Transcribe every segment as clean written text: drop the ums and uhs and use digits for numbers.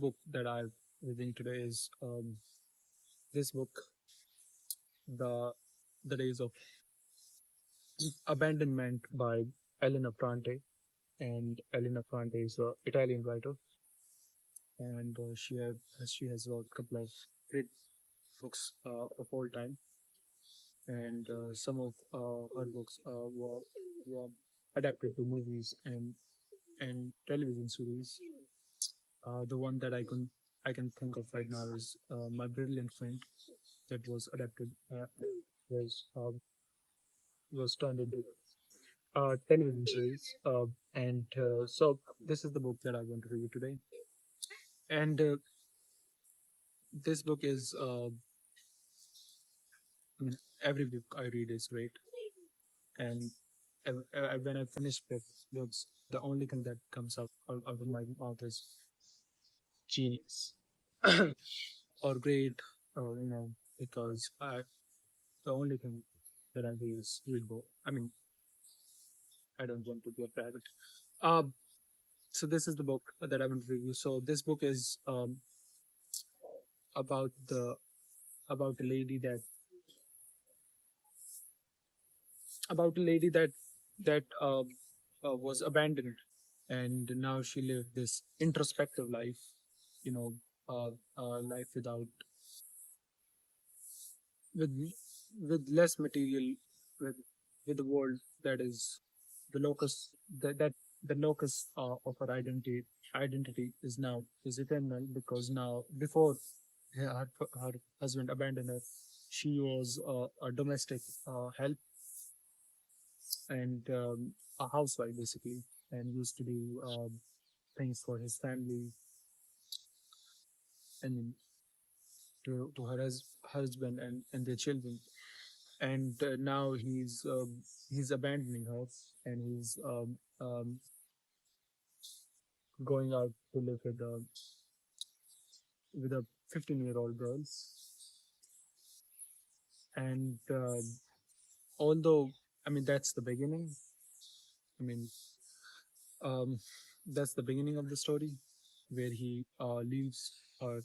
book that I'm reading today is this book, the the Days of Abandonment by Elena Ferrante. And Elena Ferrante is an Italian writer, and she has wrote a couple of great books of all time, and some of her books were adapted to movies and television series. The one that I can think of right now is My Brilliant Friend, that was adapted was was turned into television series. And so this is the book that I want to review today. And this book is, I mean, every book I read is great. And when I finish books, the only thing that comes out of my mouth is genius or great, or because the only thing that I do is read book. I mean, I don't want to be a private. Um, so this is the book that I want to review. So this book is about the about a lady that about a lady that was abandoned, and now she lived this introspective life, you know, life with with less material, with with the world that is the locus that the locus of her identity is eternal, because now before her husband abandoned her, she was a domestic help, and a housewife basically, and used to do things for his family, and to her husband and their children. And now he's abandoning her, and he's going out to live with a 15-year-old girl. And although, I mean, that's the beginning. I mean, um, that's the beginning of the story, where he leaves her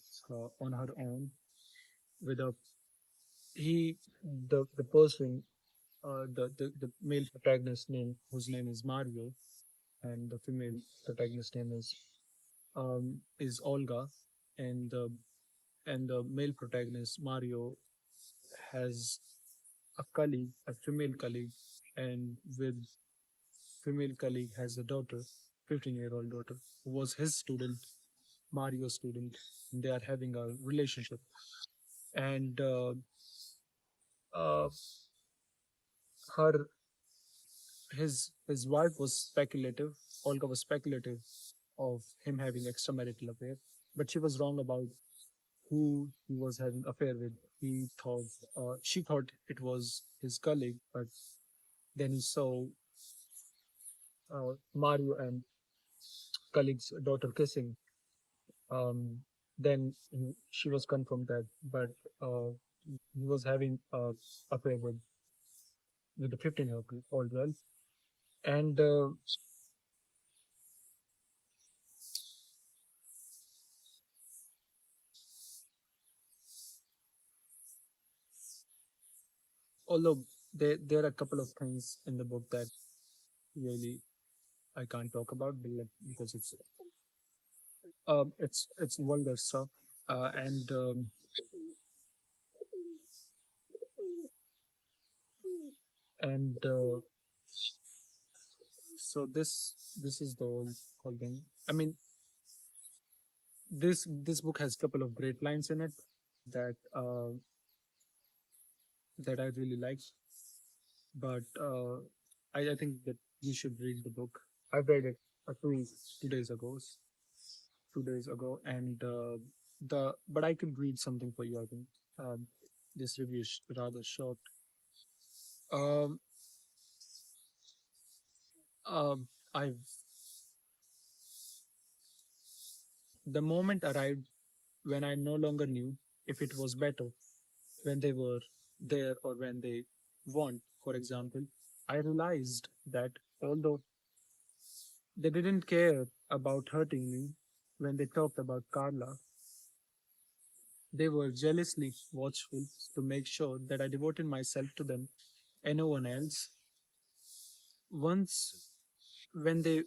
on her own with a he the person, the male protagonist name, whose name is Mario, and the female protagonist name is Olga, and the male protagonist Mario has a colleague, a female colleague, and with female colleague has a daughter, 15-year-old daughter, who was his student, Mario's student. And they are having a relationship, and uh, her his wife was speculative. Olga was speculative of him having extramarital affair, but she was wrong about who he was having affair with. She thought it was his colleague, but then he saw Mario and colleague's daughter kissing. Um, then she was confirmed that, but he was having affair with the 15-year-old girl, and although there are a couple of things in the book that really I can't talk about, because it's vulgar stuff, and and so this is the whole thing. I mean, this book has a couple of great lines in it that that I really like, but I think that you should read the book. I've read it two days ago, 2 days ago, and the but I could read something for you. I think this review is rather short. Um, I've The moment arrived when I no longer knew if it was better when they were there or when they weren't. For example, I realized that although they didn't care about hurting me, when they talked about Carla, they were jealously watchful to make sure that I devoted myself to them and no one else. Once, when they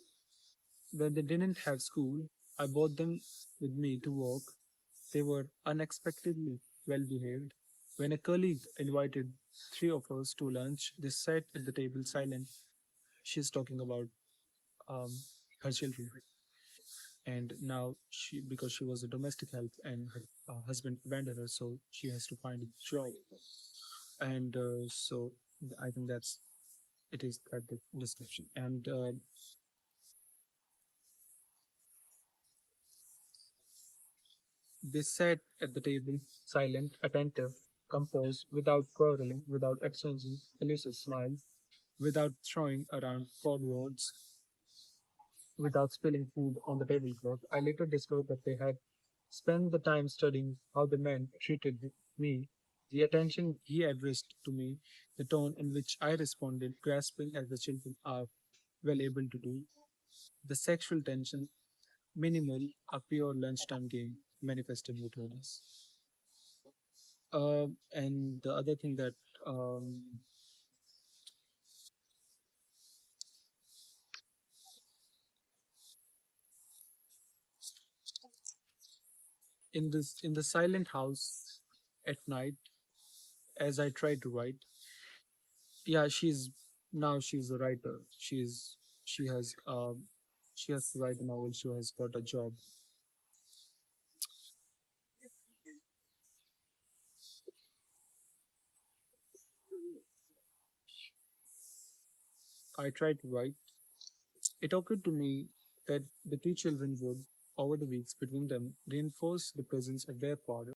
didn't have school, I brought them with me to walk. They were unexpectedly well behaved. When a colleague invited three of us to lunch, they sat at the table silent. She's talking about um, her children, and now she, because she was a domestic help and her husband abandoned her, so she has to find a job. And so I think that's it is that the description. And they sat at the table, silent, attentive, composed, without quarreling, without exchanging elusive smiles, without throwing around cold words, without spilling food on the tablecloth. I later discovered that they had spent the time studying how the man treated me, the attention he addressed to me, the tone in which I responded, grasping as the children are well able to do. The sexual tension, minimal, a pure lunchtime game, manifested between us. And the other thing that um, in the silent house at night, as I tried to write, yeah, she's a writer. She has she has to write a novel. She has got a job. I tried to write. It occurred to me that the two children would, over the weeks between them, reinforce the presence of their father